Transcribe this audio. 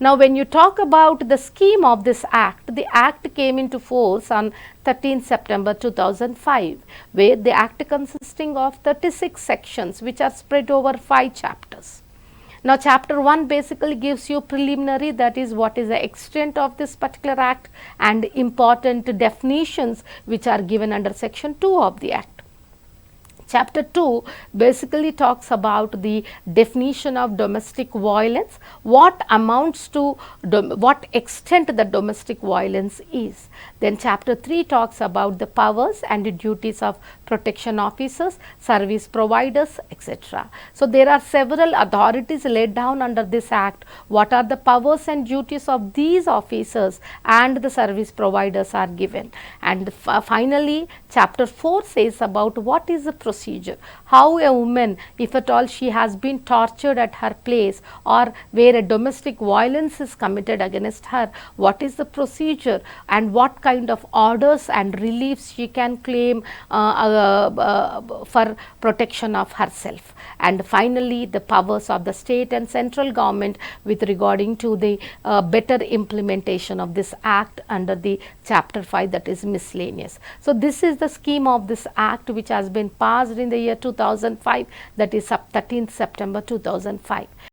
Now, when you talk about the scheme of this act, the act came into force on 13th September 2005, where the act consisting of 36 sections which are spread over 5 chapters. Now, chapter 1 basically gives you preliminary, that is what is the extent of this particular act, and important definitions which are given under section 2 of the act. Chapter 2 basically talks about the definition of domestic violence, what amounts to what extent the domestic violence is. Then chapter 3 talks about the powers and duties of protection officers, service providers, etc. So, there are several authorities laid down under this act. What are the powers and duties of these officers and the service providers are given. And finally, chapter 4 says about what is the procedure, how a woman, if at all she has been tortured at her place or where a domestic violence is committed against her, what is the procedure and what kind of orders and reliefs she can claim for protection of herself. And finally, the powers of the state and central government with regarding to the better implementation of this act under the chapter 5, that is miscellaneous. So, this is the scheme of this act which has been passed in the year 2005, that is 13th September 2005.